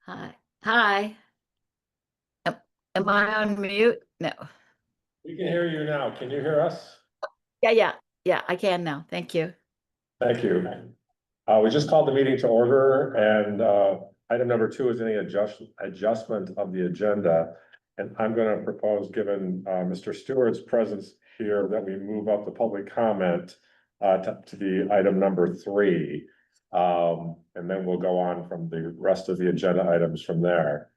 Hi. Hi. Am, am I on mute? No. We can hear you now. Can you hear us? Yeah, I can now. Thank you. Thank you. We just called the meeting to order and item number 2 is any adjustment of the agenda. And I'm going to propose, given Mr. Stewart's presence here, that we move up the public comment to the item number 3. And then we'll go on from the rest of the agenda items from there,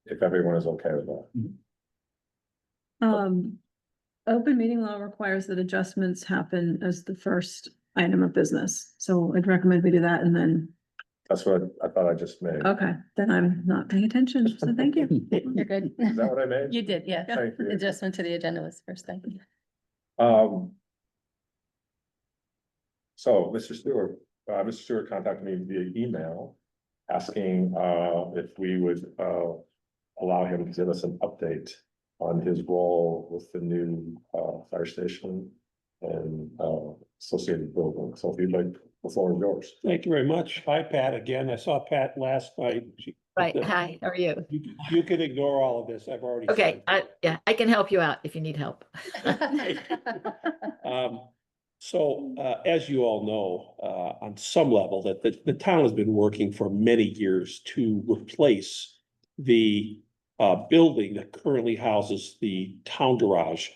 if everyone is okay with that. Open meeting law requires that adjustments happen as the first item of business. So I'd recommend we do that and then, That's what I thought I just made. okay, then I'm not paying attention. So thank you. You're good. Is that what I made? You did, yeah. Thank you. Adjustment to the agenda was first thing. So Mr. Stewart contacted me via email asking if we would allow him to give us an update on his role with the new fire station and associated building. So if you'd like, the floor is yours. Thank you very much. Hi, Pat. Again, I saw Pat last night. Right. Hi, how are you? You can ignore all of this. I've already. Okay, said. I can help you out if you need help. So as you all know, on some level, that the town has been working for many years to replace the building that currently houses the town garage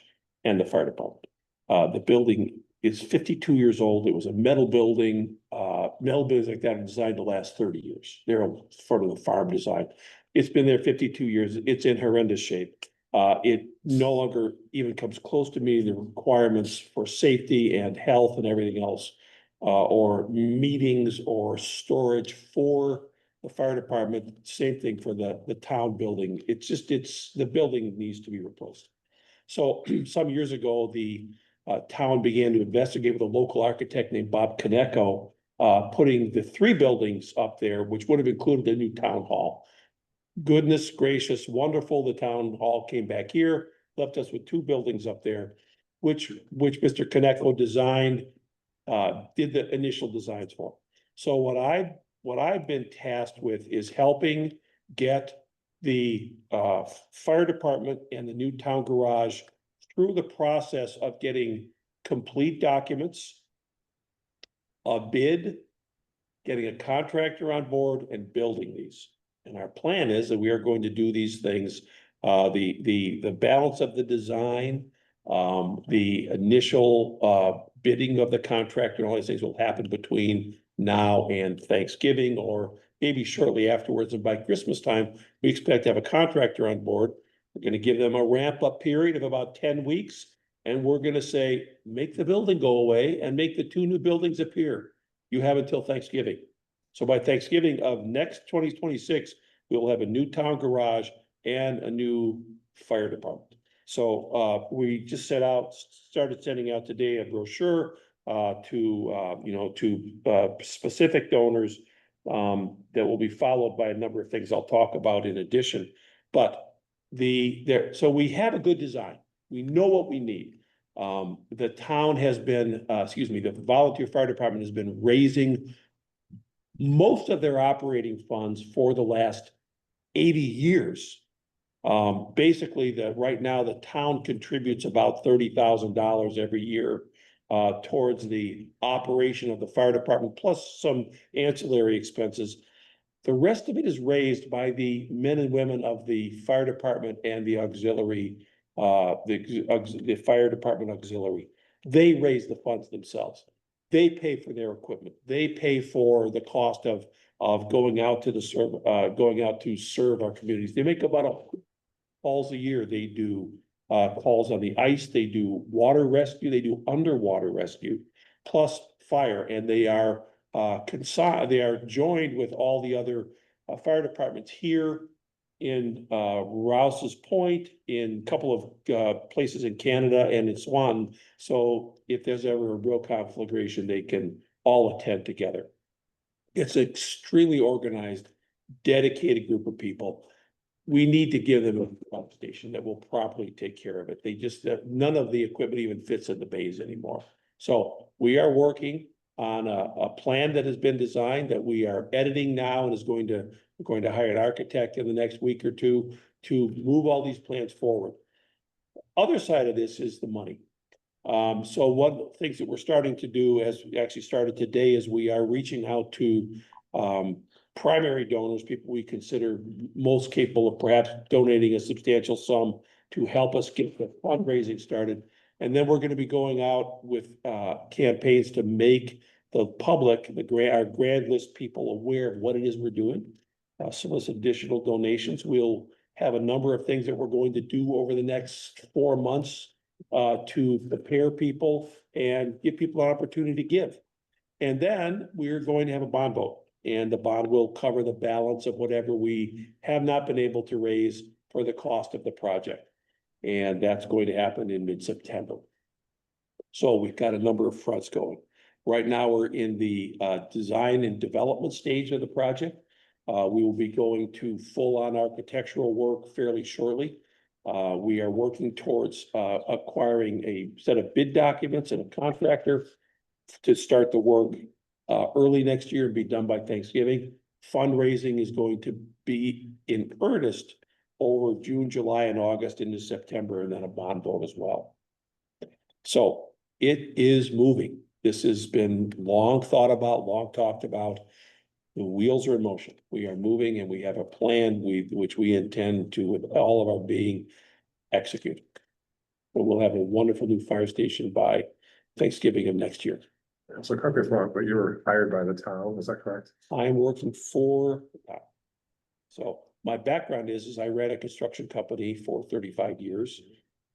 and the fire department. The building is 52 years old. It was a metal building. Metal buildings like that are designed to last 30 years. They're part of the farm design. It's been there 52 years. It's in horrendous shape. It no longer even comes close to meeting the requirements for safety and health and everything else, or meetings or storage for the fire department. Same thing for the town building. The building needs to be replaced. So some years ago, the town began to investigate with a local architect named Bob Konecko, putting the 3 buildings up there, which would have included the new town hall. Goodness gracious, wonderful. The town hall came back here, left us with 2 buildings up there, which Mr. Konecko designed, did the initial designs for. So what I've been tasked with is helping get the fire department and the new town garage through the process of getting complete documents, a bid, getting a contractor on board and building these. And our plan is that we are going to do these things, the balance of the design, the initial bidding of the contractor and all these things will happen between now and Thanksgiving, or maybe shortly afterwards. And by Christmas time, we expect to have a contractor on board. We're going to give them a ramp up period of about 10 weeks. And we're going to say, make the building go away and make the 2 new buildings appear. You have until Thanksgiving. So by Thanksgiving of next 2026, we will have a new town garage and a new fire department. So we just started sending out today a brochure to specific donors that will be followed by a number of things I'll talk about in addition. But so we have a good design. We know what we need. The town has been, the volunteer fire department has been raising most of their operating funds for the last 80 years. Basically, right now the town contributes about $30,000 every year towards the operation of the fire department, plus some ancillary expenses. The rest of it is raised by the men and women of the fire department and the auxiliary, the fire department auxiliary. They raise the funds themselves. They pay for their equipment. They pay for the cost of going out to serve our communities. They make about 100 calls a year. They do calls on the ice. They do water rescue. They do underwater rescue, plus fire. And they are joined with all the other fire departments here in Rouse's Point, in a couple of places in Canada and in Swan. So if there's ever a real conflagration, they can all attend together. It's an extremely organized, dedicated group of people. We need to give them a pump station that will properly take care of it. None of the equipment even fits in the bays anymore. So we are working on a plan that has been designed that we are editing now and is going to We're going to hire an architect in the next week or two to move all these plans forward. Other side of this is the money. So one of the things that we're starting to do, as we actually started today, is we are reaching out to primary donors, people we consider most capable of perhaps donating a substantial sum to help us get the fundraising started. And then we're going to be going out with campaigns to make the public, our grad list people aware of what it is we're doing. Solicit additional donations. We'll have a number of things that we're going to do over the next 4 months to prepare people and give people an opportunity to give. And then we're going to have a bond vote, and the bond will cover the balance of whatever we have not been able to raise for the cost of the project. And that's going to happen in mid-September. So we've got a number of fronts going. Right now, we're in the design and development stage of the project. We will be going to full-on architectural work fairly shortly. We are working towards acquiring a set of bid documents and a contractor to start the work early next year and be done by Thanksgiving. Fundraising is going to be in earnest over June, July, and August into September, and then a bond vote as well. So it is moving. This has been long thought about, long talked about. The wheels are in motion. We are moving, and we have a plan which we intend to, with all of our being, execute. But we'll have a wonderful new fire station by Thanksgiving of next year. So correct me if I'm wrong, but you were hired by the town, is that correct? I'm working for the town. So my background is I ran a construction company for 35 years.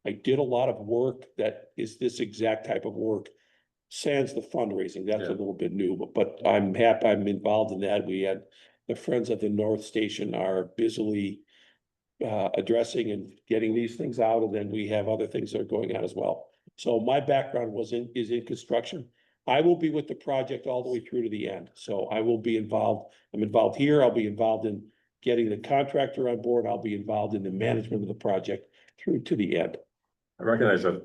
I did a lot of work that is this exact type of work. Sans the fundraising, that's a Yeah. little bit new, but I'm happy I'm involved in that. We had the Friends of the North Station are busily addressing and getting these things out, and then we have other things that are going on as well. So my background is in construction. I will be with the project all the way through to the end. So I will be involved. I'm involved here. I'll be involved in getting the contractor on board. I'll be involved in the management of the project through to the end. I recognize that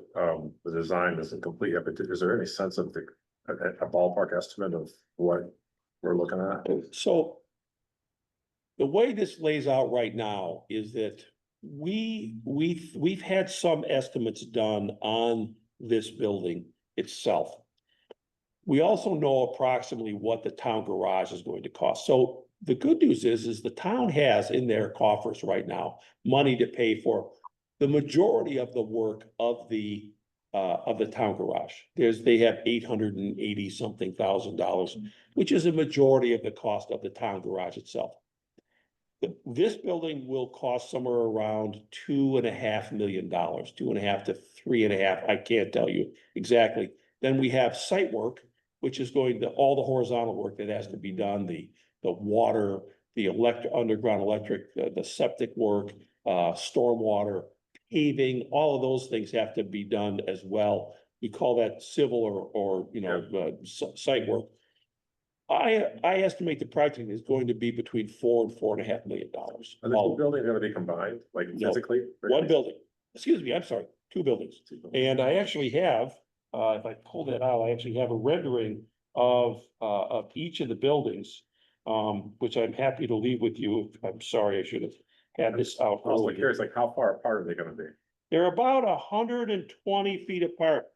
the design isn't complete yet, but is there any sense of a ballpark estimate of what we're looking at? So the way this lays out right now is that we've had some estimates done on this building itself. We also know approximately what the town garage is going to cost. So the good news is the town has in their coffers right now money to pay for the majority of the work of the town garage. They have $880 something thousand, which is a majority of the cost of the town garage itself. This building will cost somewhere around $2.5 million, 2.5 to 3.5. I can't tell you exactly. Then we have site work, which is going to all the horizontal work that has to be done, the water, the underground electric, the septic work, stormwater, paving, all of those things have to be done as well. We call that civil or site work. I estimate the project is going to be between $4 and $4.5 million. Are the two buildings gonna be combined, like No. physically? One building, excuse me, I'm sorry, 2 buildings. And I actually have, if I pull that out, I actually have a rendering of each of the buildings, which I'm happy to leave with you. I'm sorry, I should have had this out. I was like earlier. curious, like how far apart are they gonna be? They're about 120 feet apart.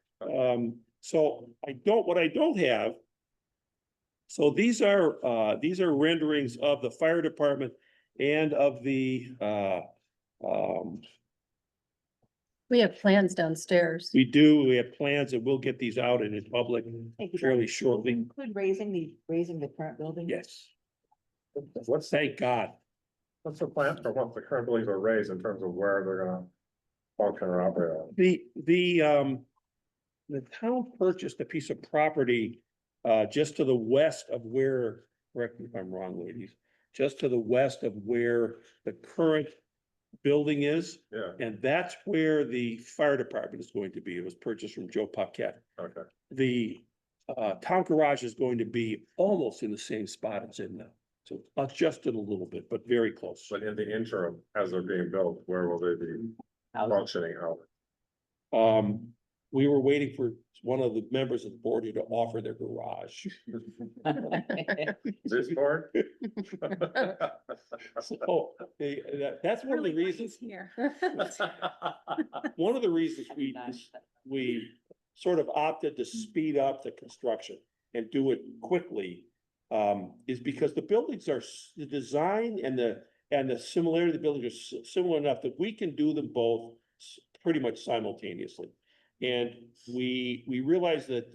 So what I don't have. So these are renderings of the fire department and of the, We have plans downstairs. we have plans and we'll get these out in public fairly shortly. Include raising the current building? Yes, What's thank God. the plan for once the current buildings are raised in terms of where they're gonna function or operate on? The town purchased a piece of property just to the west of where, correct me if I'm wrong, ladies, just to the west of where the current building is, Yeah, and that's where the fire department is going to be. It was purchased from Joe Paquette. okay. The town garage is going to be almost in the same spot it's in now. So adjusted a little bit, but very close. But in the interim, as they're being built, where will they be functioning out? we were waiting for one of the members of the board here to offer their garage. This board? So, that's one of the reasons, Here. one of the reasons we sort of opted to speed up the construction and do it quickly. Is because the buildings are, the design and the similarity of the buildings are similar enough that we can do them both pretty much simultaneously. And we realize that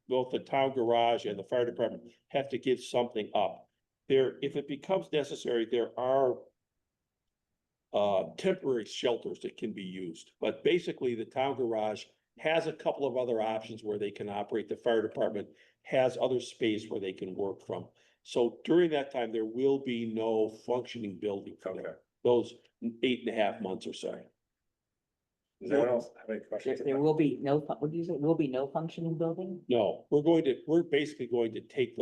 both the town garage and the fire department have to give something up. If it becomes necessary, there are temporary shelters that can be used, but basically the town garage has a couple of other options where they can operate. The fire department has other space where they can work from. So during that time, there will be no functioning building for them, Okay. those 8.5 months or so. Does anyone else have any questions? There will be no, what do you say, will be no functioning building No, we're basically going to take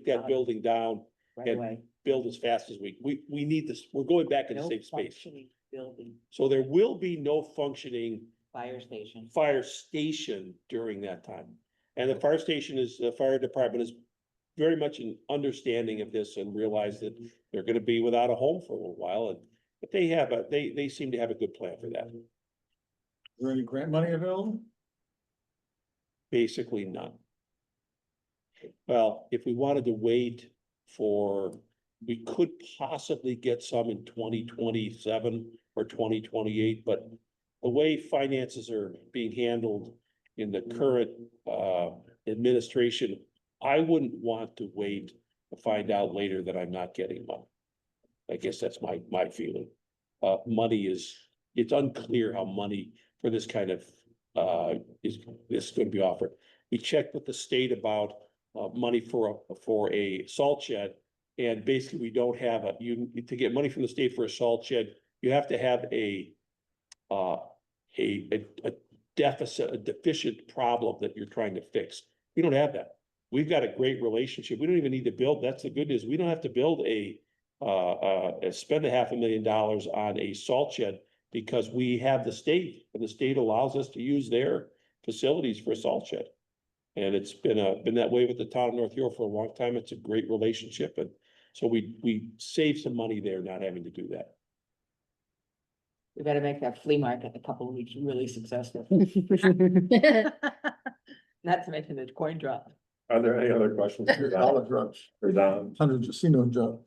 that building down, right And- away? build as fast as we need this, we're going back in the No same space. functioning building, So there will be no functioning fire station. fire station during that time. And the fire station the fire department is very much an understanding of this and realize that they're gonna be without a home for a little while, but they seem to have a good plan for that. Is there any grant money available? Basically none. Well, if we wanted to wait we could possibly get some in 2027 or 2028, but the way finances are being handled in the current administration, I wouldn't want to wait to find out later that I'm not getting money. I guess that's my feeling. It's unclear how money for this kind of is going to be offered. We checked with the state about money for a salt shed. And basically, we don't have to get money from the state for a salt shed, you have to have a deficient problem that you're trying to fix. We don't have that. We've got a great relationship. We don't even need to build. That's the good news. We don't have to build spend $500,000 on a salt shed because we have the state, and the state allows us to use their facilities for a salt shed. And it's been that way with the town of North York for a long time. It's a great relationship, and so we save some money there not having to do that. We gotta make that flea market in a couple of weeks really successful, not to mention the coin drop. Are there any other questions? for Don? Dollar drugs, For Don? $100 job.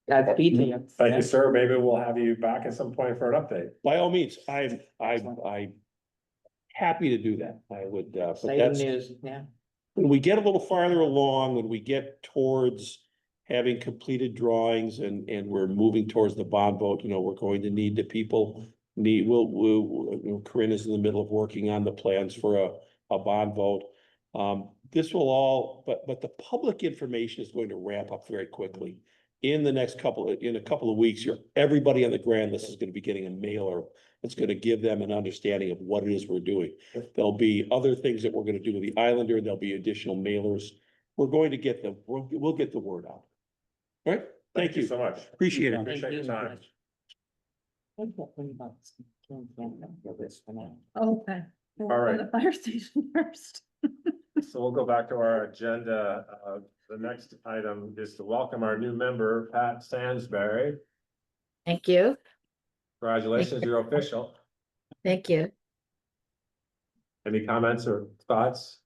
Godspeed to you. Thank you, sir. Maybe we'll have you back at some point for an update. By all means, I'm happy to do that. I would, but Exciting that's, news, yeah. when we get a little farther along, when we get towards having completed drawings and we're moving towards the bond vote, we're going to need Corinne is in the middle of working on the plans for a bond vote. This will all, but the public information is going to ramp up very quickly. In a couple of weeks, everybody on the grand list is going to be getting a mailer. It's going to give them an understanding of what it is we're doing. There'll be other things that we're going to do with the Islander. There'll be additional mailers. We're going to get we'll get the word out. All right? Thank you. So much. Appreciate it. Appreciate your time. Okay. All right. The fire station first. So we'll go back to our agenda. The next item is to welcome our new member, Pat Sansberry. Thank you. Congratulations, you're official. Thank you. Any comments or thoughts?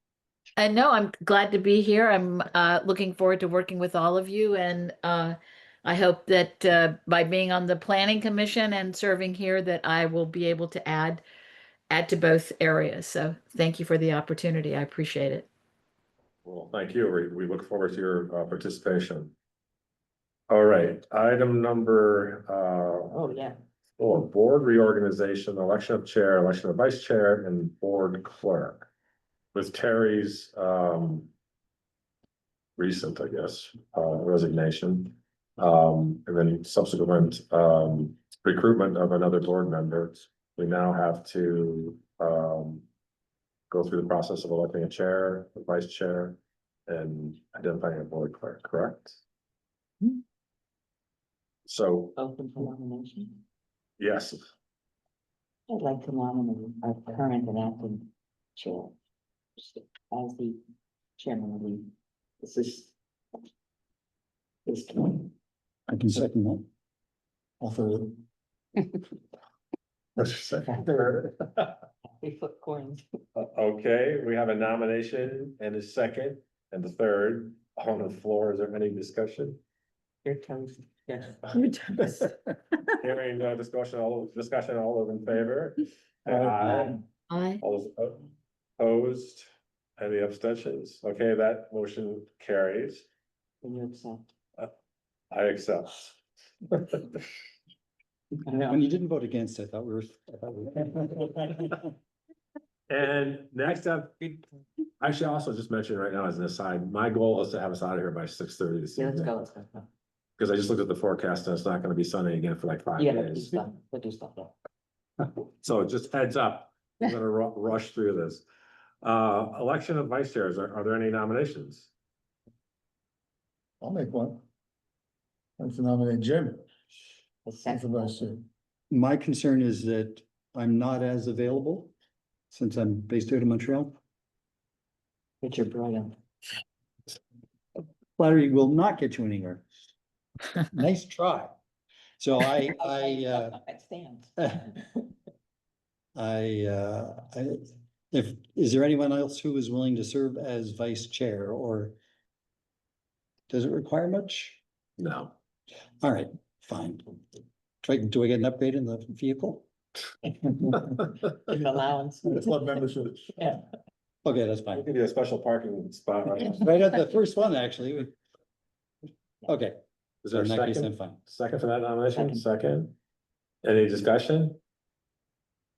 And no, I'm glad to be here. I'm looking forward to working with all of you, and I hope that by being on the planning commission and serving here, that I will be able to add to both areas. So thank you for the opportunity. I appreciate it. Well, thank you. We look forward to your participation. All right, item number Oh, yeah. board reorganization, election of chair, election of vice chair, and board clerk. With Terry's recent, I guess, resignation, and then subsequent recruitment of another board member, we now have to go through the process of electing a chair, a vice chair, and identifying a board clerk, correct? So, Open for nomination. yes. I'd like to nominate our current and acting chair as the chairman of the, this is. This committee. I can second that. Offer it. What's your second? We flip coins. Okay, we have a nomination and a second and the third on the floor. Is there any discussion? Your toast. Yes. Hearing no discussion, all those in favor? Say Aye. Aye. All those opposed? Any abstentions? Okay, that motion carries. Can you accept? I accept. I know. When you didn't vote against, I thought we were. And next up, I should also just mention right now as an aside, my goal is to have us out of here by 6:30 this Yeah, let's evening. go, let's go. Because I just looked at the forecast and it's not gonna be sunny again for like 5 Yeah, let's do days. stuff, let's do stuff, yeah. So just heads up, we're gonna rush through this. Election of vice chairs, are there any nominations? I'll make one. I'd like to nominate Jim. The as the second. vice chair. My concern is that I'm not as available since I'm based out of Montreal. But you're brilliant. Flattery will not get you anywhere. Nice try. So I It stands. is there anyone else who is willing to serve as vice chair or does it require much? No. All right, fine. Do I get an upgrade in the vehicle? Allowance. Club membership. Yeah. Okay, that's I'll fine. give you a special parking spot, right? Right at the first one, actually. Okay, Is so there a in that case, I'm second? fine. Second for that nomination, Second. second? Any discussion?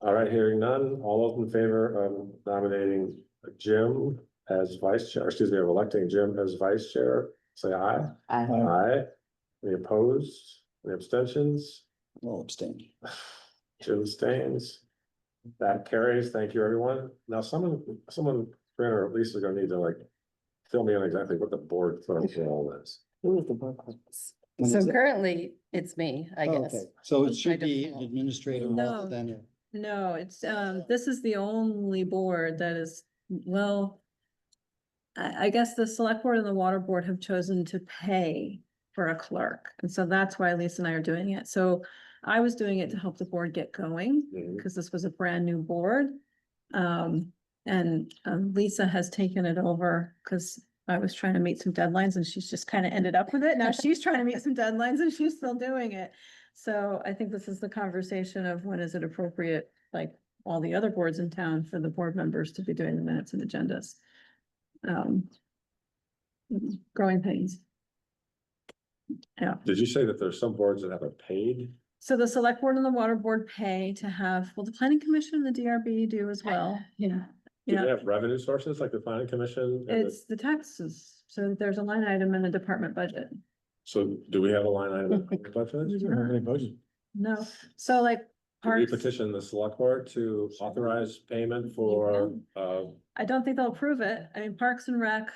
All right, hearing none, all those in favor of nominating Jim as vice chair, excuse me, of electing Jim as vice chair, say aye. I, Aye. Any opposed? Any abstentions? I'll abstain. Jim abstains. That carries. Thank you, everyone. Now, someone, Fran or Lisa are gonna need to like fill me in exactly what the board clerk role is. who is the board clerk? So currently, it's me, I Oh, guess. okay. So it I should be default. administrative No. rather than. No, it's, this is the only board that is, well. I guess the select board and the water board have chosen to pay for a clerk, and so that's why Lisa and I are doing it. So I was doing it to help the board get going, Mhm. because this was a brand new board. And Lisa has taken it over, because I was trying to meet some deadlines and she's just kind of ended up with it. Now she's trying to meet some deadlines and she's still doing it. So I think this is the conversation of when is it appropriate, like all the other boards in town, for the board members to be doing the minutes and agendas. Growing pains. Yeah, Did you say that there's some boards that have a paid? so the select board and the water board pay to have, well, the planning commission and the DRB do as well. Yeah. Do they Yeah, have revenue sources like the planning commission? and the- it's the taxes, so there's a line item in the department budget. So do we have a line item in the budget? We Do do Don't have not. any budget. No, so like we parks, petition the select board to authorize payment for, I don't think they'll approve it. I mean, Parks and Rec,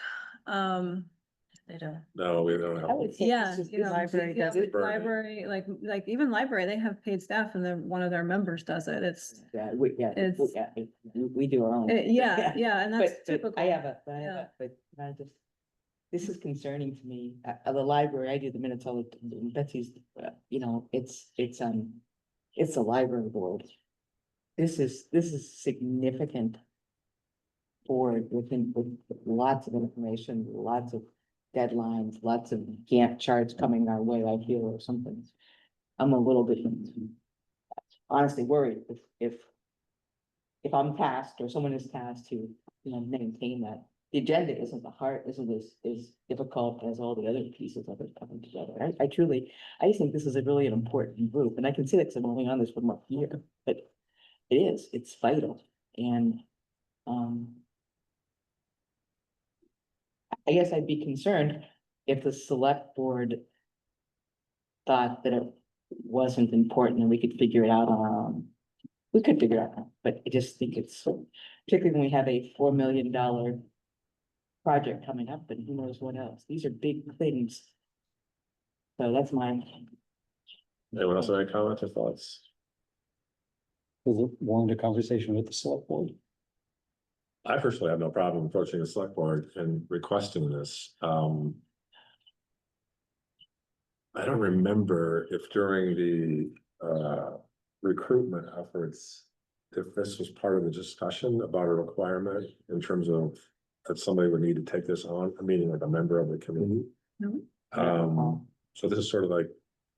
They don't. no, we don't I have. would say yeah, this is you the know, library you know, does it. library, like even library, they have paid staff and then one of their members does it. It's, Yeah, It's- we do our own. yeah, and that's But typical. I have a, Yeah. but I just, this is concerning to me. The library, I do the minutes all the, Betsy's, you know, it's the library board. This is significant board with lots of information, lots of deadlines, lots of Gantt charts coming our way, I feel, or something. I'm a little bit honestly worried if I'm tasked or someone is tasked to, you know, maintain that. The agenda isn't as difficult as all the other pieces of it coming together. I truly, I just think this is a really an important group, and I can see that because I'm only on this for a year, but it's vital, and, I guess I'd be concerned if the select board thought that it wasn't important and we could figure it out on our own. We could figure it out, but I just think it's, particularly when we have a $4 million project coming up and who knows what else. These are big things. So that's mine. Anyone else have any comments or thoughts? Does it warrant a conversation with the select board? I personally have no problem approaching the select board and requesting this. I don't remember if during the recruitment efforts, if this was part of the discussion about a requirement in terms of that somebody would need to take this on, meaning like a member of the committee. No. So this is sort of like,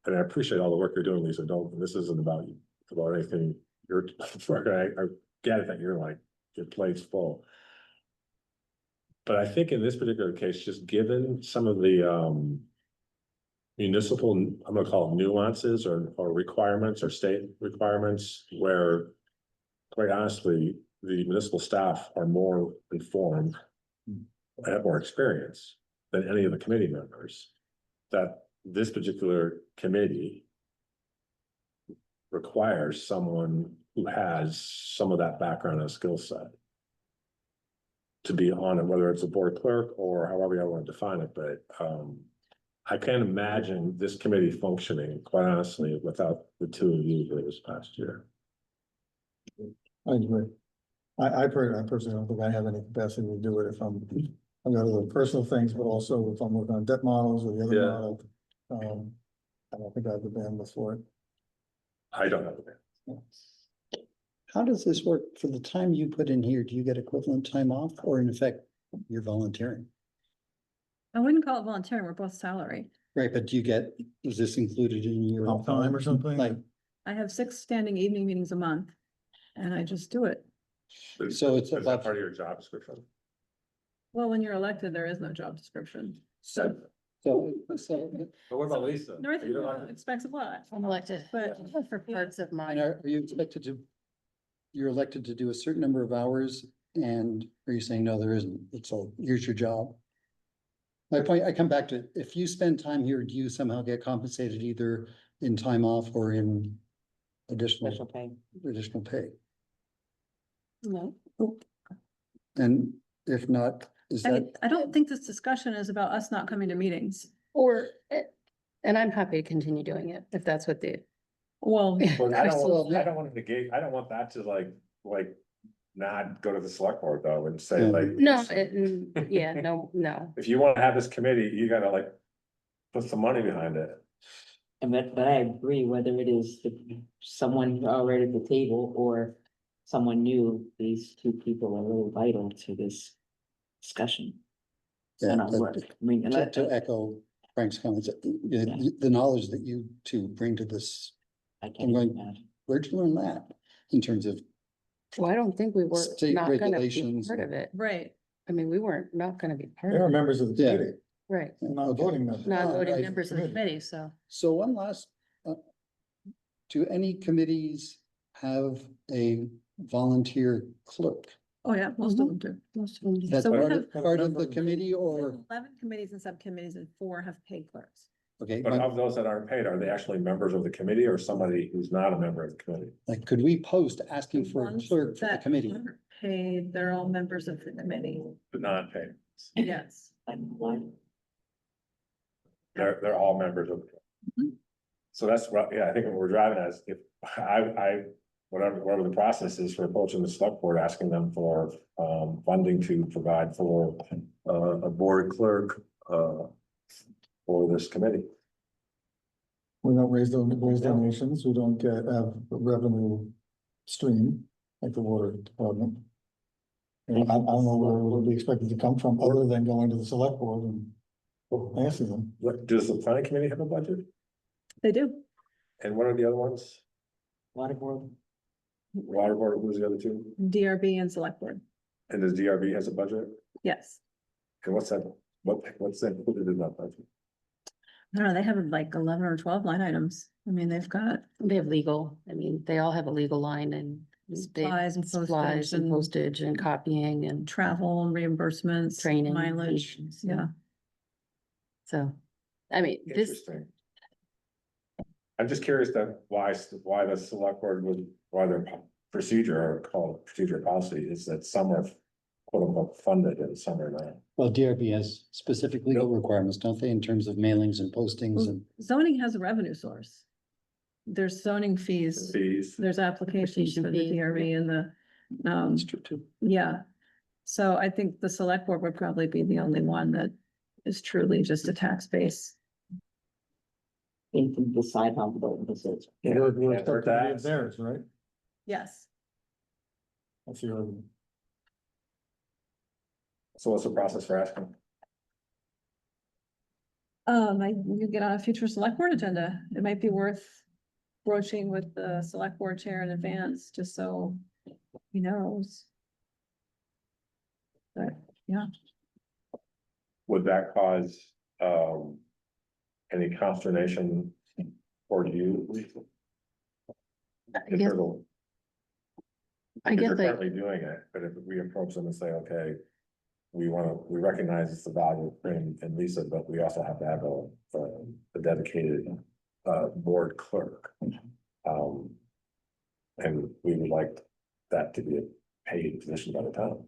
and I appreciate all the work you're doing, Lisa, this isn't about you, it's about anything you're, I get it that you're like, your plate's full. But I think in this particular case, just given some of the municipal, I'm gonna call them nuances or requirements or state requirements where quite honestly, the municipal staff are more informed, have more experience than any of the committee members. That this particular committee requires someone who has some of that background and skill set to be on it, whether it's a board clerk or however you want to define it, but I can't imagine this committee functioning, quite honestly, without the two of you for this past year. I agree. I personally don't think I have any capacity to do it if I'm got other personal things, but also if I'm working on debt models or the other Yeah. model. I don't think I have the bandwidth for it. I don't know. How does this work? For the time you put in here, do you get equivalent time off, or in effect, you're volunteering? I wouldn't call it volunteering, we're both salary. Right, but do you get, is this included in your? Comp time or something? Like, I have 6 standing evening meetings a month, and I just do it. So it's Is that about- part of your job description? Well, when you're elected, there is no job description. so, But what about Lisa? North You don't like- expects a lot, I'm elected, but for parts of and mine. are you expected to, you're elected to do a certain number of hours, and are you saying, no, there isn't, it's all, here's your job? My point, I come back to, if you spend time here, do you somehow get compensated either in time off or in Special additional pay. pay? No, And if not, is that, I don't think this discussion is about us not coming to meetings. or, and I'm happy to continue doing it if that's what the, Well, But I Crystal, don't want to negate, I don't want that to like not go to the select board though and say like. no, yeah, no. If you want to have this committee, you gotta like put some money behind it. And but I agree, whether it is someone already at the table or someone new, these two people are really vital to this discussion. Yeah, And our but work. I mean, and to echo Frank's comments, the knowledge that you two bring to this, I I'm can't going- imagine. where'd you learn that? In terms of, Well, I don't think we were State not gonna be regulations. part of it. right, I mean, we weren't not gonna be part They of are it, members of the Yeah. committee, right? not Okay. voting members. Not voting right. members of the committee, so. So one last, do any committees have a volunteer clerk? oh yeah, most of them do. Most of them do. That's So we part have- of, part of the committee or, 11 committees and subcommittees and 4 have paid clerks. okay, But of those that aren't paid, are they actually members of the committee or somebody who's not a member of the committee? like, could we post asking The for a ones clerk for the that committee? aren't paid, they're all members of the committee. But not paid. Yes. They're all members of. Mhm. So that's what, yeah, I think what we're driving at is if whatever the process is for approaching the select board, asking them for funding to provide for a board clerk for this committee. We don't raise donations, we don't have a revenue stream like the water department. And I don't know where it would be expected to come from, other than going to the select board and asking them. Does the planning committee have a budget? They do. And what are the other ones? Water board. Water board, who's the other two? DRB and select board. And does DRB has a budget? Yes. And what's that, what's that included in that budget? I don't know, they have like 11 or 12 line items. I mean, they've got They have legal, I mean, they all have a legal line and. they- Supplies and supplies postage and and- postage and copying and travel and reimbursements. training. Mileage, meetings, yeah. So, I mean, this, Interesting. I'm just curious that why the select board would, why their procedure or called procedure policy is that some are quote unquote funded and some are not. Well, DRB has specific legal requirements, don't they, in terms of mailings and postings and, Zoning has a revenue source. there's zoning fees, fees. there's applications Application for the fee, DRB and the, That's true too. yeah. So I think the select board would probably be the only one that is truly just a tax base. They can decide how to vote this is. We're Yeah, for expecting to be that. theirs, right? Yes. That's the argument. So what's the process for asking? You get on a future select board agenda. It might be worth broaching with the select board chair in advance, just so he knows. But, yeah, Would that cause, any consternation for you? Lisa? I If guess, there's a- I If guess you're like, currently doing it, but if we approach them and say, okay, we recognize it's the value in Lisa, but we also have to have a dedicated, board clerk. And we would like that to be a paid position by the town.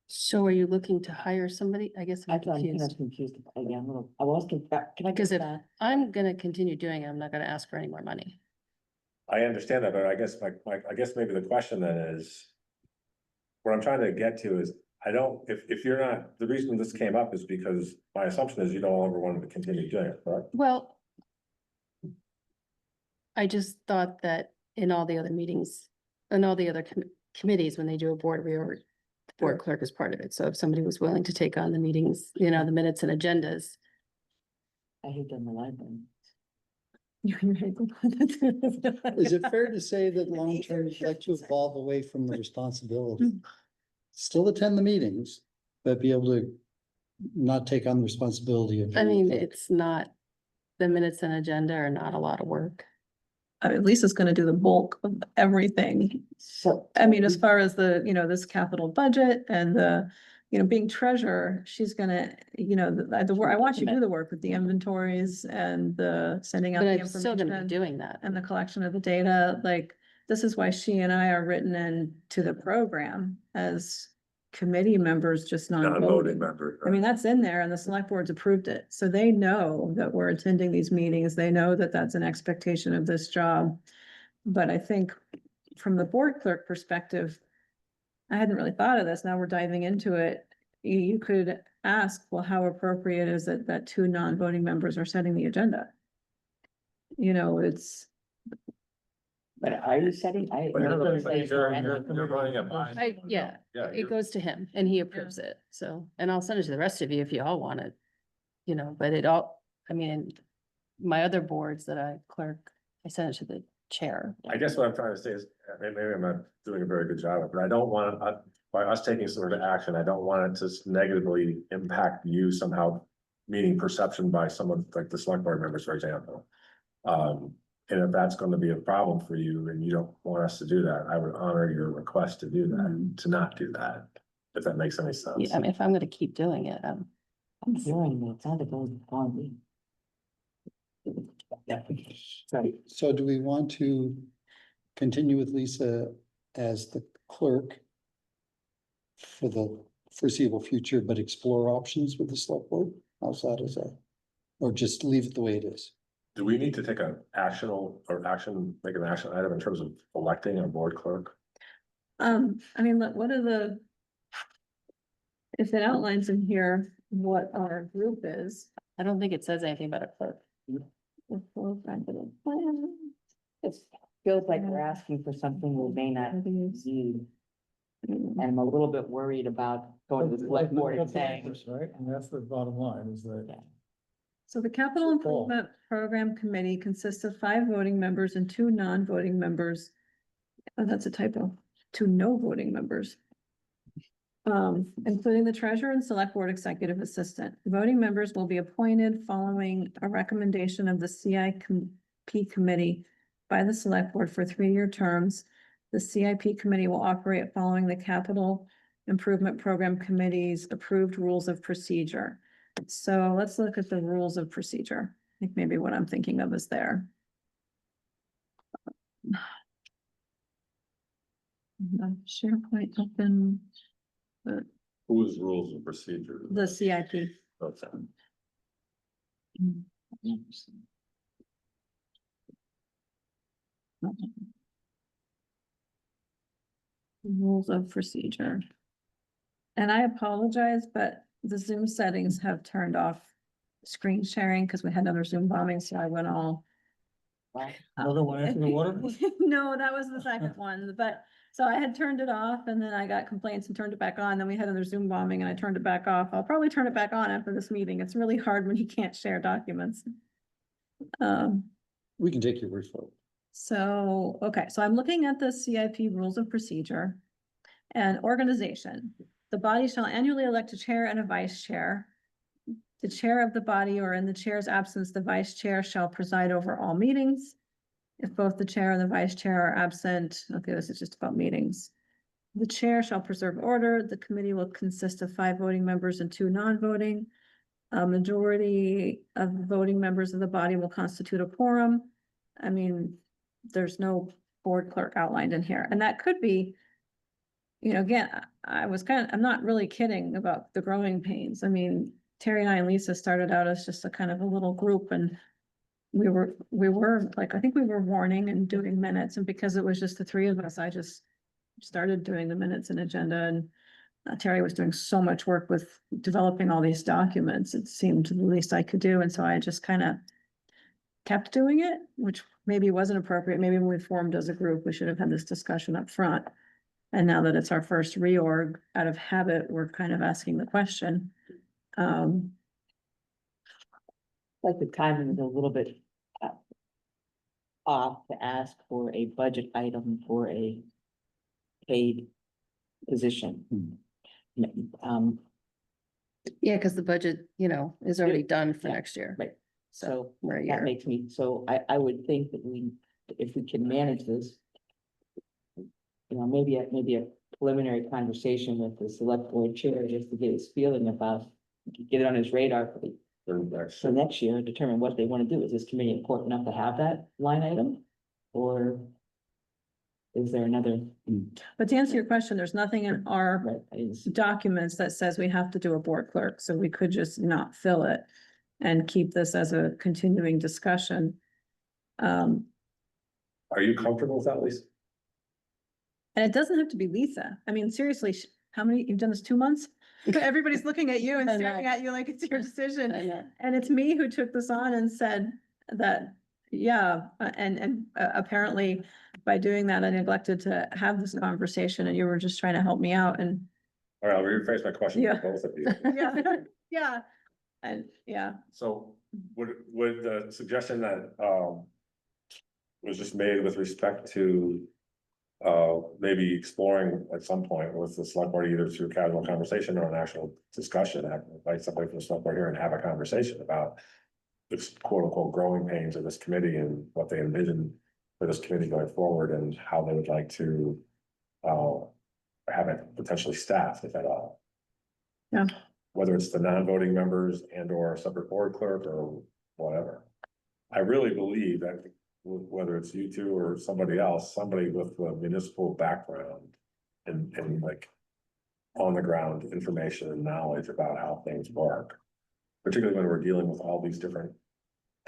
so are you looking to hire somebody? I guess I'm I'm kind confused. of confused. Yeah, I'm a little, I was, can I Because get if that? I'm gonna continue doing it, I'm not gonna ask for any more money. I understand that, but I guess I guess maybe the question then is. What I'm trying to get to is, I don't, if you're not, the reason this came up is because my assumption is you don't ever want to continue doing it, correct? Well, I just thought that in all the other meetings, and all the other committees, when they do a board reorg, the board Yeah. clerk is part of it. So if somebody was willing to take on the meetings, you know, the minutes and agendas, I hate them in the library. Is it fair to say that long-term you'd like to evolve away from the responsibility? Still attend the meetings, but be able to not take on the responsibility of. I being mean, clerk? it's not, the minutes and agenda are not a lot of work. I mean, Lisa's gonna do the bulk of everything. So. I mean, as far as the, this capital budget and the, being treasurer, she's gonna, I want you to do the work with the inventories and the sending out But the I'm still gonna be information doing that. and the collection of the data, like, this is why she and I are written into the program as committee members, just non-voting. member. I mean, that's in there and the select board's approved it. So they know that we're attending these meetings. They know that that's an expectation of this job. But I think from the board clerk perspective, I hadn't really thought of this. Now we're diving into it. You could ask, well, how appropriate is it that two non-voting members are setting the agenda? It's, But are you setting? You're running it by. Yeah, Yeah, it goes to him and he approves it. So, and I'll send it to the rest of you if you all want it. But it all, I mean, my other boards that I clerk, I send it to the chair. I guess what I'm trying to say is, maybe I'm not doing a very good job, but I don't want, by us taking sort of action, I don't want it to negatively impact you somehow. Meaning perception by someone like the select board members, for example. And if that's gonna be a problem for you and you don't want us to do that, I would honor your request to do that, to not do that. If that makes any sense. Yeah, I mean, if I'm gonna keep doing it, I'm hearing it. It sounded going on me. Yeah. Sorry. So do we want to continue with Lisa as the clerk for the foreseeable future, but explore options with the select board? How's that, or just leave it the way it is? Do we need to take make an action item in terms of electing a board clerk? I mean, look, if it outlines in here what our group is. I don't think it says anything about a clerk. the full president plan, It feels like we're asking for something we may not need. And I'm a little bit worried about going to the select board and saying, Right, and that's the bottom line, is that. Yeah. So the capital improvement program committee consists of 5 voting members and 2 non-voting members. Oh, that's a typo, 2 no voting members. Including the treasurer and select board executive assistant. Voting members will be appointed following a recommendation of the CIP committee by the select board for 3-year terms. The CIP committee will operate following the capital improvement program committee's approved rules of procedure. So let's look at the rules of procedure. I think maybe what I'm thinking of is there. SharePoint open, Whose rules and procedure? the CIP. Okay. Rules of procedure. And I apologize, but the Zoom settings have turned off screen sharing because we had another Zoom bombing, so I went all. Another one after the water? No, that was the second one, but, so I had turned it off and then I got complaints and turned it back on, then we had another Zoom bombing and I turned it back off. I'll probably turn it back on after this meeting. It's really hard when you can't share documents. We can take your word for it. So, okay, so I'm looking at the CIP rules of procedure. And organization, the body shall annually elect a chair and a vice chair. The chair of the body, or in the chair's absence, the vice chair shall preside over all meetings. If both the chair and the vice chair are absent, okay, this is just about meetings. The chair shall preserve order. The committee will consist of 5 voting members and 2 non-voting. A majority of the voting members of the body will constitute a quorum. I mean, there's no board clerk outlined in here, and that could be, you know, again, I'm not really kidding about the growing pains. I mean, Terry and I and Lisa started out as just a kind of a little group, and we were like, I think we were warning and doing minutes, and because it was just the 3 of us, I just started doing the minutes and agenda, and Terry was doing so much work with developing all these documents. It seemed the least I could do, and so I just kind of kept doing it, which maybe wasn't appropriate. Maybe when we formed as a group, we should have had this discussion up front. And now that it's our first reorg, out of habit, we're kind of asking the question. Like the timing is a little bit off to ask for a budget item for a paid position. Yeah, because the budget, you know, is already done for Yeah, next year. right. So So we're a that year. makes me, so I would think that if we can manage this, you know, maybe a preliminary conversation with the select board chair, just to get his feeling about, get it on his radar for next year, determine what they want to do. Is this committee important enough to have that line item? Or is there another? But to answer your question, there's nothing in our Right, is, documents that says we have to do a board clerk, so we could just not fill it and keep this as a continuing discussion. Are you comfortable with that, Lisa? And it doesn't have to be Lisa. I mean, seriously, how many, you've done this 2 months? Everybody's looking at you and I know. staring at you like it's your decision. I know. And it's me who took this on and said that, yeah, and apparently by doing that, I neglected to have this conversation and you were just trying to help me out and, All right, I'll rephrase my question Yeah. to both of you. yeah, yeah. And, yeah, So would the suggestion that was just made with respect to maybe exploring at some point with the select board, either through casual conversation or an actual discussion, invite somebody from the select board here and have a conversation about this quote unquote growing pains of this committee and what they envision for this committee going forward and how they would like to have it potentially staffed, if at all. Yeah. Whether it's the non-voting members and or a separate board clerk or whatever. I really believe that whether it's you two or somebody else, somebody with a municipal background and like on the ground information and knowledge about how things work. Particularly when we're dealing with all these different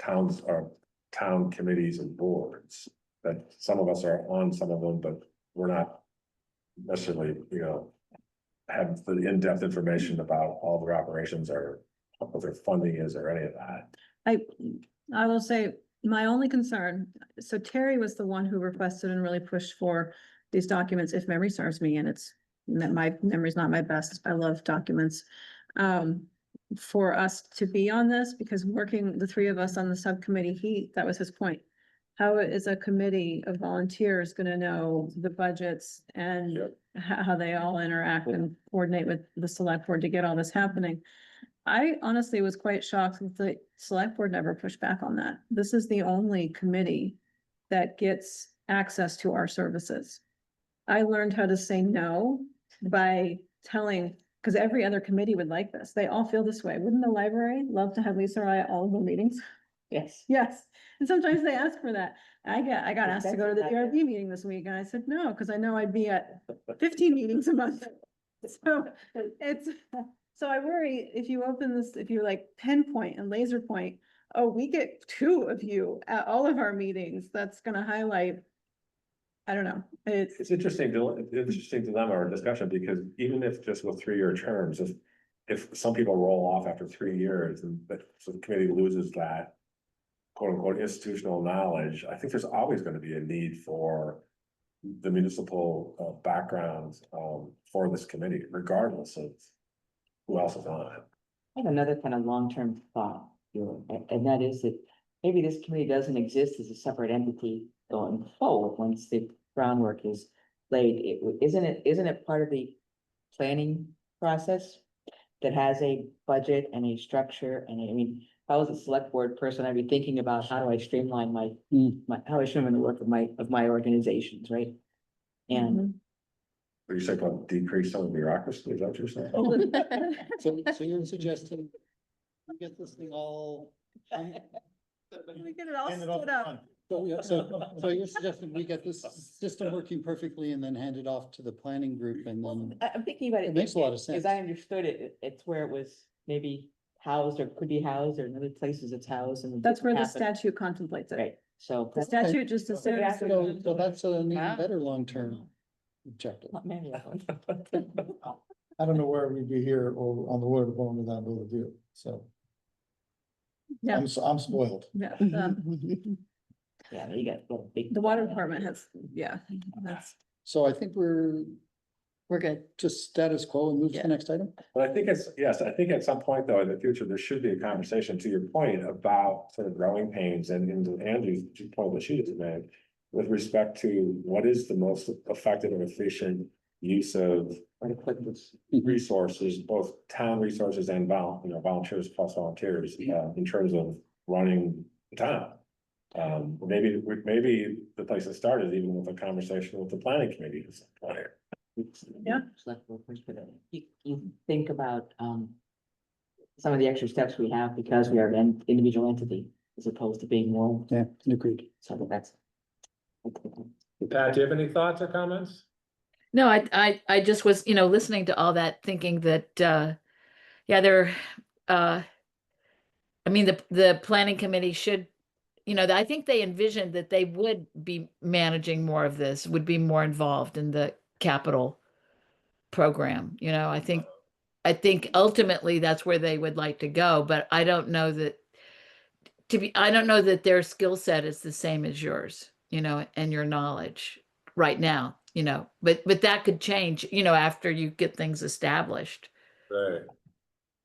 towns or town committees and boards. That some of us are on some of them, but we're not necessarily, you know, have the in-depth information about all their operations or what their funding is or any of that. I will say, my only concern, so Terry was the one who requested and really pushed for these documents, if memory serves me, and it's, my memory's not my best, I love documents. For us to be on this, because working, the 3 of us on the subcommittee, that was his point. How is a committee of volunteers gonna know the budgets and Yep. how they all interact and coordinate with the select board to get all this happening? I honestly was quite shocked that the select board never pushed back on that. This is the only committee that gets access to our services. I learned how to say no by telling, because every other committee would like this. They all feel this way. Wouldn't the library love to have Lisa or I at all of the meetings? yes. Yes, and sometimes they ask for that. I got asked to go to the That's not DRB meeting this week, and I said no, because I know I'd be at 15 meetings a month. So it's, so I worry if you open this, if you like pinpoint and laser point, oh, we get 2 of you at all of our meetings, that's gonna highlight I don't know, it's, It's interesting dilemma or discussion, because even if just with 3-year terms, if some people roll off after 3 years and so the committee loses that quote unquote institutional knowledge, I think there's always gonna be a need for the municipal background for this committee, regardless of who else is on it. I have another kind of long-term thought, and that is that maybe this committee doesn't exist as a separate entity going forward once the groundwork is laid. Isn't it part of the planning process that has a budget and a structure? And I mean, if I was a select board person, I'd be thinking about how do I streamline how I streamline the work of my organizations, right? And Are you saying about decrease some of the bureaucracy? Is that what you're saying? So you're suggesting we get this thing all. we get it all Hand it off stood up. So you're suggesting we get this system working perfectly and then hand it off to the planning group and then, I'm thinking about it. It makes a lot of sense. As I understood it, it's where it was maybe housed or could be housed, or in other places it's housed, and. That's where the happened. statute contemplates it. Right, so. The statute just assumes. so that's an even Wow. better long-term objective. Not many of them. I don't know where we'd be here or on the water department without Bill Review, so. Yeah. I'm spoiled. Yeah, Yeah, you got big. the water department has, yeah, that's, So I think we're We're good. just status quo and move to Yeah. the next item. But I think I think at some point though, in the future, there should be a conversation, to your point, about sort of growing pains and into Andrew's point that she just made. With respect to what is the most effective and efficient use of resources, both town resources and volunteers plus volunteers, in terms of running the town. Maybe the place to start is even with a conversation with the planning committee. At some point. Yeah. Select board person, but you think about, some of the extra steps we have because we are an individual entity as opposed to being more, Yeah, agreed. so that's. Pat, do you have any thoughts or comments? No, I just was, listening to all that, thinking that, I mean, the planning committee should, I think they envisioned that they would be managing more of this, would be more involved in the capital program, I think ultimately that's where they would like to go, but I don't know that their skill set is the same as yours, and your knowledge right now, but that could change, after you get things established. Right.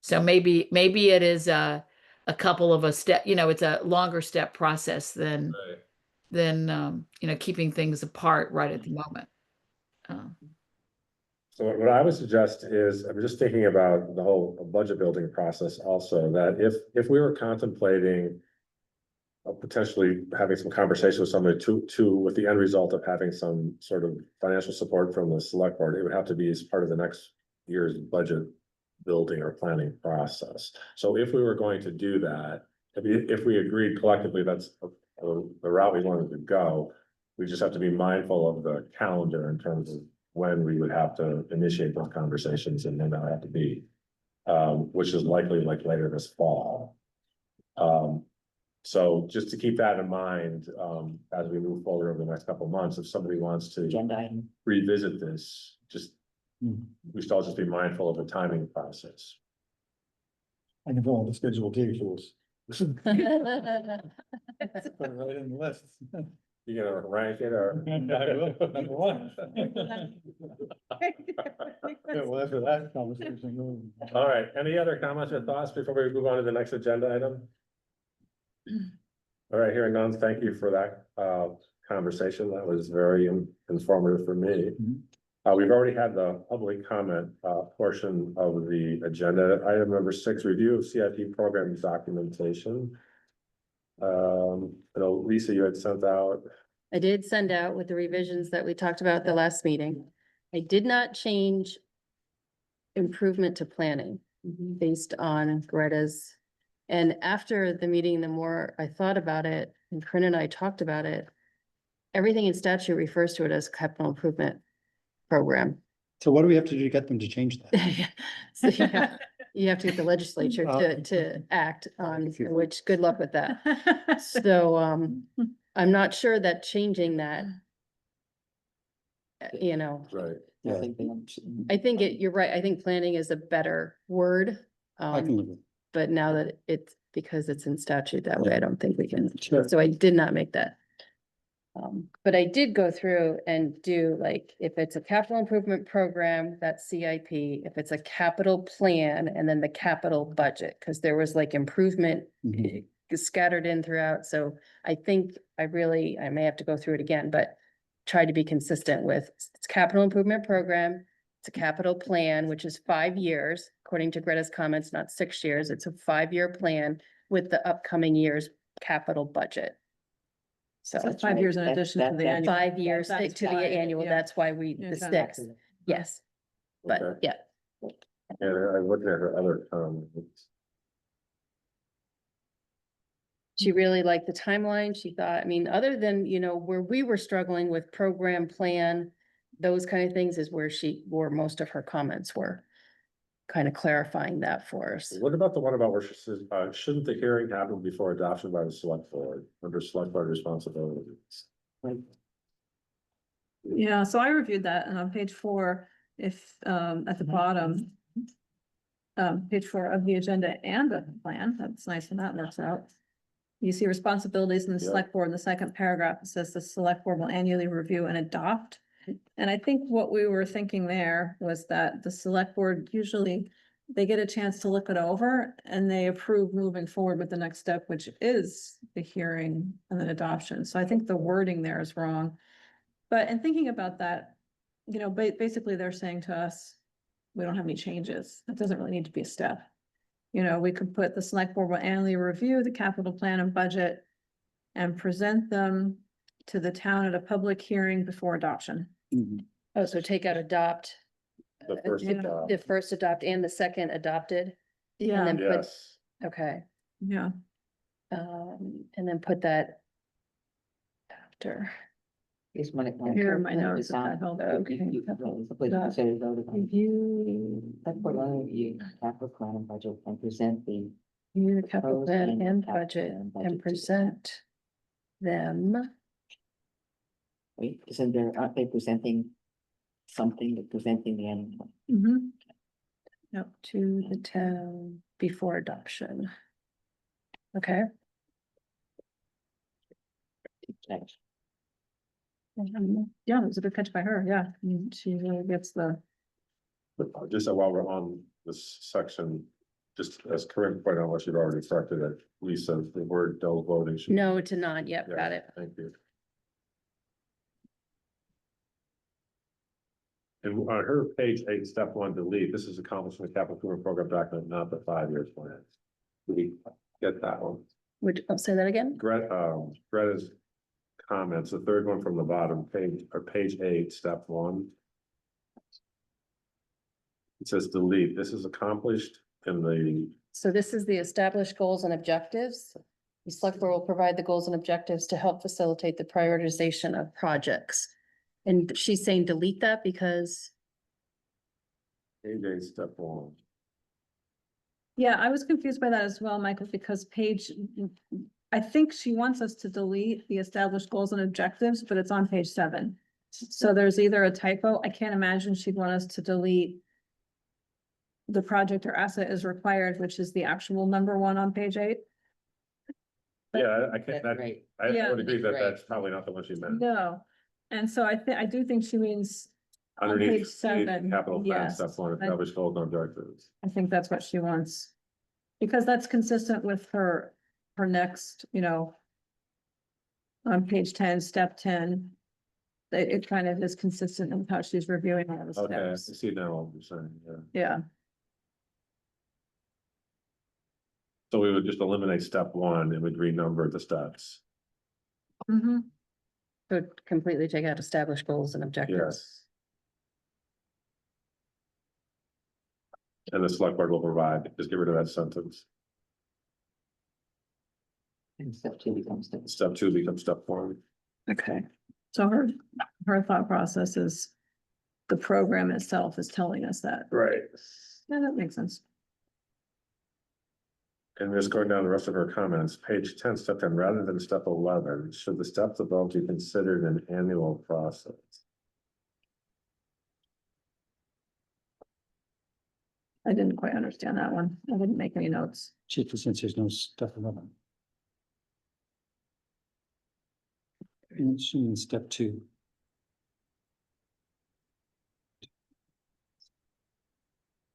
So maybe it is a couple of a step, it's a longer step process than keeping things apart right at the moment. So what I would suggest is, I'm just thinking about the whole budget building process also, that if we were contemplating potentially having some conversation with somebody with the end result of having some sort of financial support from the select board, it would have to be as part of the next year's budget building or planning process. So if we were going to do that, if we agreed collectively that's the route we wanted to go, we just have to be mindful of the calendar in terms of when we would have to initiate those conversations, and then that would have to be, which is likely like later this fall. So just to keep that in mind, as we move forward over the next couple of months, if somebody wants to Agenda item. revisit this, we should all just be mindful of the timing process. I can fill out the schedule T for us. Put it right in the list. You gonna rank it or? Number one. Yeah, well, after that conversation. All right, any other comments or thoughts before we move on to the next agenda item? All right, hearing none, thank you for that conversation. That was very informative for me. We've already had the public comment portion of the agenda. Item number 6, review of CIP program documentation. I know Lisa, you had sent out. I did send out with the revisions that we talked about at the last meeting. I did not change improvement to planning based on Greta's. And after the meeting, the more I thought about it, and Corinne and I talked about it, everything in statute refers to it as capital improvement program. So what do we have to do to get them to change that? So you have to get the legislature to act on, which, good luck with that. So, I'm not sure that changing that you know, Right. I Yeah. think they understand. I think you're right. I think planning is a better word. I can live with But now that it's, because it's in statute that way, I don't think we can, Sure. so I did not make that. But I did go through and do like, if it's a capital improvement program, that's CIP, if it's a capital plan, and then the capital budget, because there was like improvement Mhm. scattered in throughout, so I think I may have to go through it again, but try to be consistent with, it's capital improvement program, it's a capital plan, which is 5 years, according to Greta's comments, not 6 years, it's a 5-year plan with the upcoming year's capital budget. So So 5 years in addition to the That's- annual. 5 years That's to the why, annual, yeah. that's why we, Yeah, the exactly. six, yes, but Okay. yeah. And I'm looking at her other comments. She really liked the timeline. She thought, I mean, other than, you know, where we were struggling with program plan, those kind of things is where most of her comments were. Kind of clarifying that for us. What about the one about where she says, shouldn't the hearing happen before adoption by the select board, under select board responsibilities? Yeah, so I reviewed that, and on page 4, if, at the bottom. Page 4 of the agenda and the plan, that's nice when that works out. You see responsibilities in the Yeah. select board, in the second paragraph, it says the select board will annually review and adopt. And I think what we were thinking there was that the select board usually, they get a chance to look it over and they approve moving forward with the next step, which is the hearing and then adoption. So I think the wording there is wrong. But in thinking about that, you know, basically they're saying to us, we don't have any changes. That doesn't really need to be a step. You know, we could put the select board will annually review the capital plan and budget and present them to the town at a public hearing before adoption. Mhm. Oh, so take out adopt, The first Yeah. adopt. the first adopt and the second adopted, Yeah, then- put- Yes, okay. yeah. And then put that after. Is when it. Here are my notes, if that helps. Okay. Review. That's what I review, capital plan and budget and present the. Review the capital proposed plan annual and capital budget plan and budget to the present them. Wait, isn't there, aren't they presenting something, they're presenting the annual? plan? Mhm. Up to the town before adoption. Okay. Next. Yeah, it was a good catch by her, yeah. I mean, she really gets the, just while we're on this section, just as Corinne pointed out, what you've already corrected it, Lisa, the word no voting. should- No to none, yep, Yeah, got it. Thank you. And on her page 8, step 1, delete, this is accomplished in the capital improvement program document, not the 5-year plan. Did we get that one? Say that again? Greta's comments, the third one from the bottom, page 8, step 1. It says delete, this is accomplished in the, So this is the established goals and objectives. The select board will provide the goals and objectives to help facilitate the prioritization of projects. And she's saying delete that because, page 8, step 1. yeah, I was confused by that as well, Michael, because I think she wants us to delete the established goals and objectives, but it's on page 7. So there's either a typo, I can't imagine she'd want us to delete the project or asset is required, which is the actual number 1 on page 8. Yeah, I can't, That's right. I Yeah. would agree that Right. that's probably not the one she meant. No, and so I do think she means, on page Underneath, 7, capital plan, yes. step 1, established goals and objectives. I think that's what she wants. Because that's consistent with her next, you know. On page 10, step 10. It kind of is consistent with how she's reviewing all the Okay, I steps. see now what you're saying, yeah. Yeah, So we would just eliminate step 1 and we'd renumber the steps. mhm. so completely take out established goals and objectives. Yes. And the select board will provide, just get rid of that sentence. And step 2 becomes the. Step 2 becomes step 1. Okay. So her thought process is the program itself is telling us that. Right. Yeah, that makes sense. And just going down the rest of her comments, page 10, step 10, rather than step 11, should the steps above be considered an annual process? I didn't quite understand that one. I didn't make any notes. Chief, since there's no step 11. And she in step 2.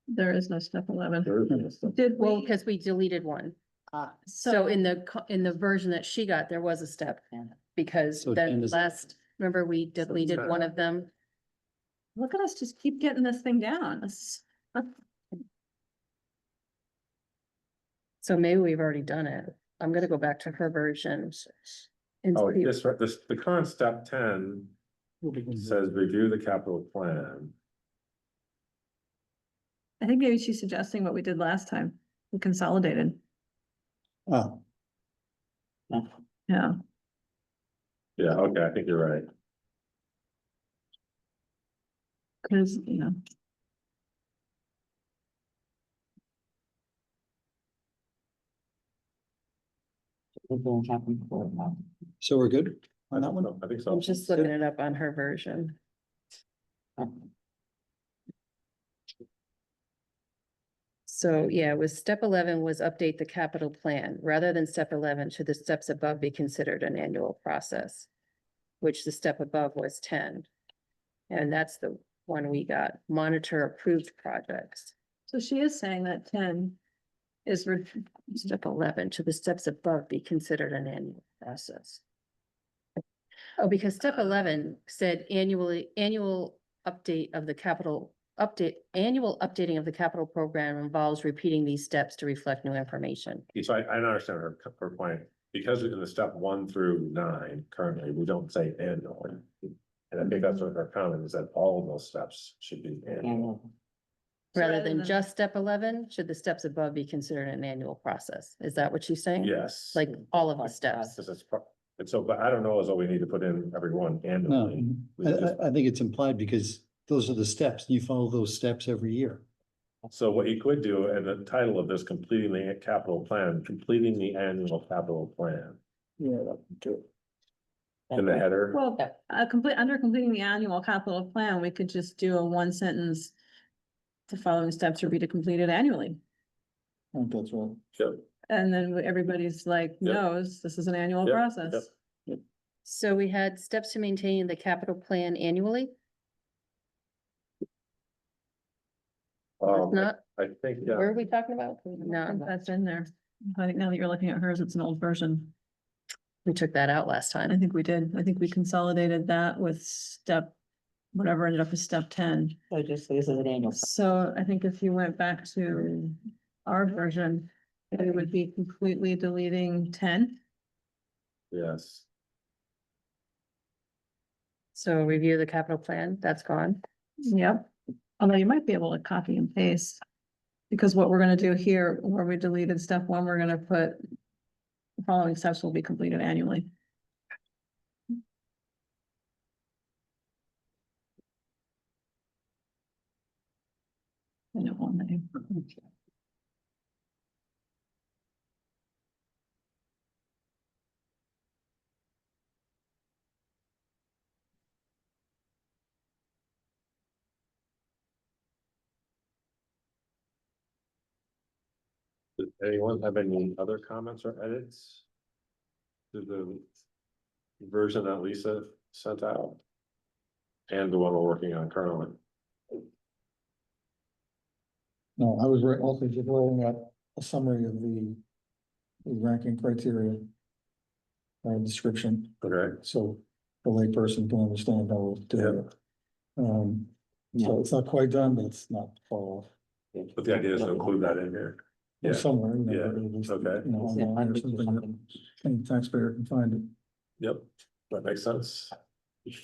There is no step 11. There is no step. Did Well, we? because we deleted one. So in the version that she got, there was a step. Because So then 10 is- last, remember, we deleted 10. one of them. Look at us just keep getting this thing down. So maybe we've already done it. I'm gonna go back to her version. and Oh, see- the current step 10 says review the capital plan. I think maybe she's suggesting what we did last time. We consolidated. Oh, Yeah. Yeah, okay, I think you're right. Cause, you know, It won't happen before now. so we're good on that one? I think so. I'm just looking it up on her version. So yeah, with step 11 was update the capital plan. Rather than step 11, should the steps above be considered an annual process? Which the step above was 10. And that's the one we got, monitor approved projects. so she is saying that 10 is, Step 11, should the steps above be considered an annual process? Oh, because step 11 said annual update of the capital annual updating of the capital program involves repeating these steps to reflect new information. So I understand her point, because in the step 1 through 9, currently, we don't say annually. And I think that's what her comment is, that all of those steps should be annual. Annual. Rather rather than than- just step 11, should the steps above be considered an annual process? Is that what she's saying? Yes. Like all of the steps? Because it's, and so, but I don't know as though we need to put in every one No, annually. We just- I think it's implied because those are the steps. You follow those steps every year. So what you could do, and the title of this, completing the capital plan, completing the annual capital plan, Yeah, that too. in the header. well, under completing the annual capital plan, we could just do a one sentence. The following steps are be to completed annually. I think that's right. Yep. And then everybody's like, Yep. knows this is an annual Yep, process. yep. So we had steps to maintain the capital plan annually, not, I think, where are yeah, we talking about? I think No, that's in there. I think now that you're looking at hers, it's an old version. we took that out last I time. think we did. I think we consolidated that with step, whatever ended up with step 10. So just, this is an annual. So I think if you went back to our version, it would be completely deleting 10. yes. So review the capital plan, that's gone. Yep. Although you might be able to copy and paste. Because what we're gonna do here, where we deleted step 1, we're gonna put. The following steps will be completed annually. I don't want to. Does anyone have any other comments or edits? To the version that Lisa sent out? And the one we're working on currently? No, I was also just writing out a summary of the ranking criteria. Description, Okay, so the layperson can understand how we're doing it. So it's not quite done, but it's not far off. but the idea is to include that in here. Yeah. Somewhere, you know, Yeah, at least, okay. you know, online or something that any taxpayer can find it. Yep, that makes sense. Do you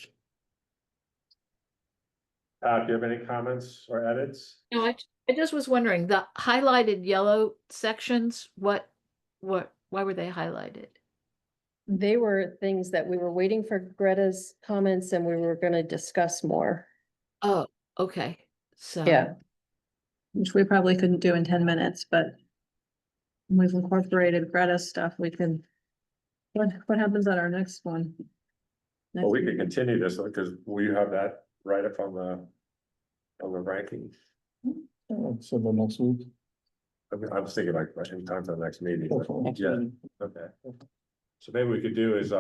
have any comments or edits? No, I just was wondering, the highlighted yellow sections, why were they highlighted? They were things that we were waiting for Greta's comments and we were gonna discuss more. Oh, okay, so. Yeah. Which we probably couldn't do in 10 minutes, but. We've incorporated Greta's stuff, we can. What happens at our next one? Well, we Next can continue this because we have that right up on the ranking. So the next week. I was thinking like, any time for the next meeting. Go for it. Next Yeah. meeting. Okay. So maybe we could do is,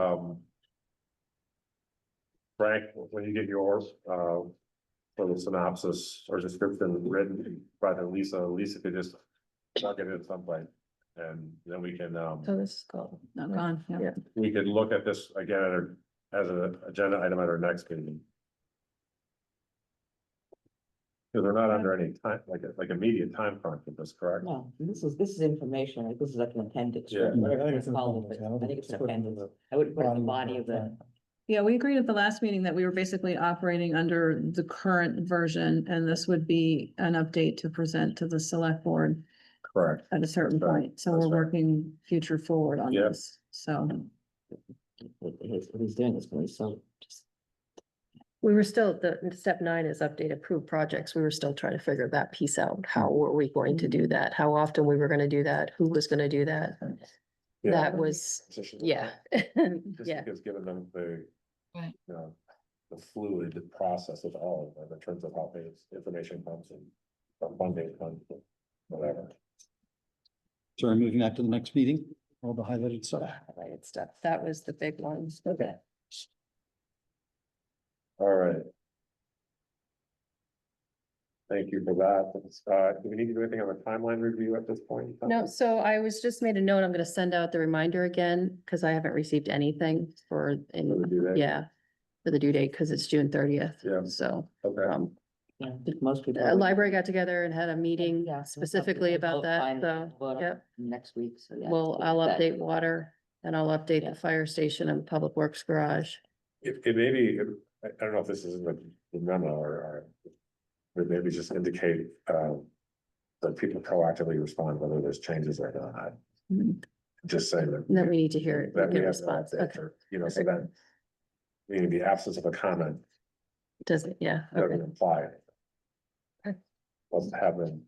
Frank, when you get yours, for the synopsis or description written by the Lisa could just plug it in someplace. And then we can, So this is called. Not gone, yeah. Yeah. we could look at this again as an agenda item at our next meeting. Because they're not under any time, like immediate time crunch with this, correct? No, this is information, like, this is like an appendix. Yeah. whatever I think you it's an call it, appendix, but I don't I think it's an put it in appendix. the I would put it in the body body of of the, Yeah, we agreed at the last meeting that we were basically operating under the current version, and this would be an update to present to the select board Correct. at a certain Right, point. So that's we're right. working future forward on Yeah. this, so. what he's doing is really so just. We were still, the step 9 is update approved projects. We were still trying to figure that piece out. How were we going to do that? How often we were gonna do that? Who was gonna do that? Yeah. That was, yeah. Just Yeah, because given them the. Right. You know, the fluid process of all of them in terms of how things, information comes and. From funding comes, and whatever. So we're moving back to the next meeting, all the highlighted stuff. highlighted stuff. That was the big one. Okay. All right. Thank you for that. Do we need to do anything on the timeline review at this point? No, so I was just made a note. I'm gonna send out the reminder again, because I haven't received anything for, For the due date? yeah. For the due date, because it's June 30th. Yeah. So, Okay, Yeah, I think most people. the library got together and had a meeting Yeah, specifically about that, so, yep. Next week, so yeah. Well, I'll update water and I'll update the fire station and public works garage. it may be, I don't know if this is in the memo or. But maybe just indicate, that people proactively respond whether there's changes or not. Mhm. Just say that. And then we need to hear, that we get a have no response. updates Okay, or, you know, so that. Meaning the absence of a comment does it? Yeah, doesn't okay. imply. anything. Okay. Let's have them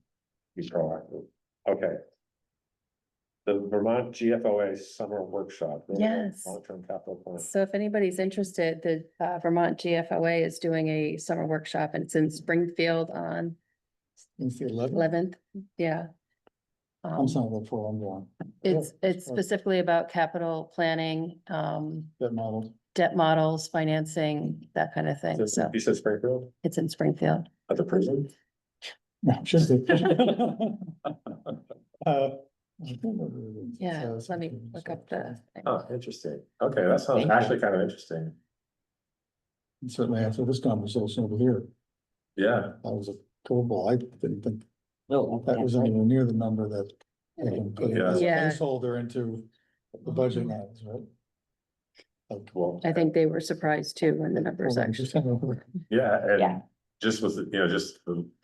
be proactive. Okay. The Vermont GFOA Summer Workshop. Yes. Long-term capital plan. So if anybody's interested, the Vermont GFOA is doing a summer workshop and it's in Springfield on It's the 11th. 11th. Yeah. I'm signing up for, I'm going. It's Sure. specifically about capital planning, That model. debt models, financing, that kind of thing. So You said Springfield it's in Springfield. at the prison? No, just. Yeah, let me look up the. thing. Oh, interesting. Okay, that sounds Thank you. actually kind of interesting. Certainly after this conversation over here, Yeah, that was a total, I didn't think No, that was anywhere near the number that they can put in as a Yeah. placeholder into the budget lines, right? Like, well, I think they were surprised too when the numbers actually. yeah, and Yeah. just was, just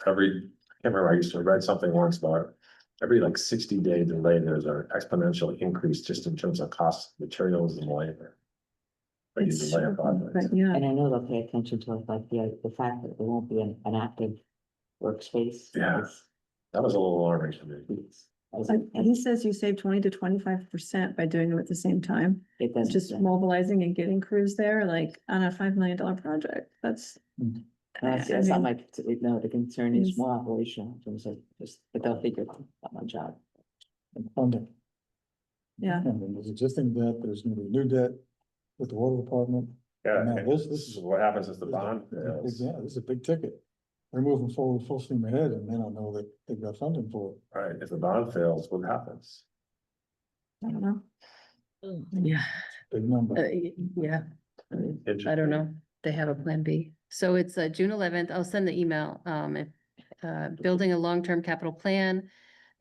every, I can't remember, I used to read something once about. Every like 60-day delay, there's an exponential increase just in terms of cost, of materials and labor. When you It's delay a true, project. but yeah, And I know they'll pay attention to like the fact that there won't be an active workspace. Yeah. It's- That was a little alarming to me. it's- he says you save 20 to 25% by doing them at the same time. It It's doesn't. just mobilizing and getting crews there, like on a $5 million project. That's. That's I not mean, no, the concern is Yes. more operational in terms of just, but they'll figure it out, not my job. Funding. Yeah. And then there's existing debt, there's gonna be new debt with the water department. Yeah, No, and this- this is what happens is the bond This is a big- fails, Yeah, this is a big ticket. They're moving forward full steam ahead and they don't know that they've got funding for it. right? If the bond fails, what happens? I don't know. Yeah, Big number. yeah. I don't know. They have a plan B. So it's June 11th. I'll send the email. Building a long-term capital plan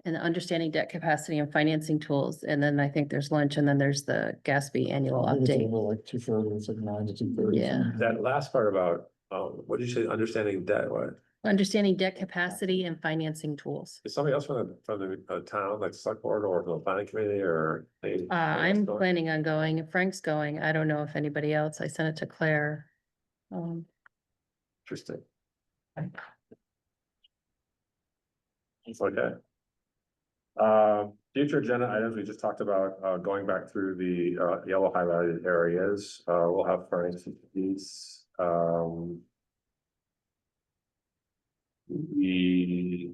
and understanding debt capacity and financing tools. And then I think there's lunch and then there's the Gatsby annual I think it's update. over like 2:30, it's like 9 to 2:30. Yeah. That last part about, what did you say, understanding debt, what? Understanding debt capacity and financing tools. Is somebody else from the town, like select board or the planning committee or? I'm planning on going. If Frank's going, I don't know if anybody else. I sent it to Claire. Interesting. Okay. Future agenda items, we just talked about, going back through the, yellow highlighted areas, we'll have Frank these, we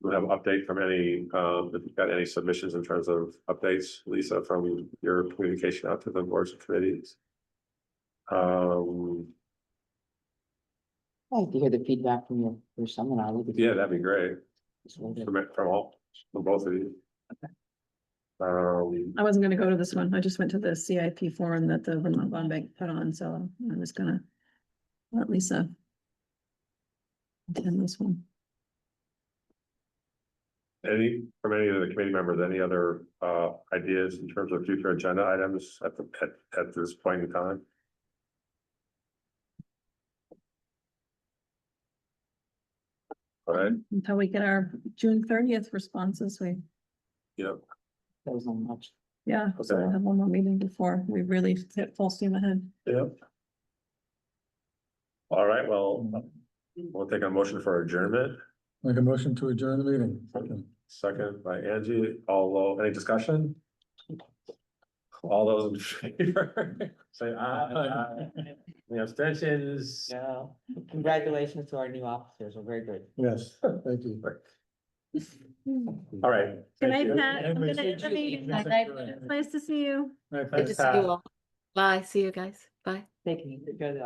we have an update from any, if you've got any submissions in terms of updates, Lisa, from your communication out to the boards and committees. I like to hear the feedback from your seminar. Yeah, that'd be great, It's really good. from both of you. I wasn't gonna go to this one. I just went to the CIP forum that the Vermont Bond Bank put on, so I was gonna let Lisa attend this one. From any of the committee members, any other ideas in terms of future agenda items at this point in time? All right, Until we get our June 30th responses, yep, That was not much. yeah, so Okay. we'll have one more meeting before we really hit full steam ahead. yep. All right, well, we'll take a motion for adjournment, Make a motion to adjourn the meeting. second by Angie, any discussion? All those in favor, say aye. Any abstentions? Yeah. Congratulations to our new officers. We're very good. Yes, thank you. All right. Good thank night, you. Pat. I'm gonna end the meeting. Good night. Nice to see you. Good to see you all. Bye, see you guys, bye. Thank you. Good.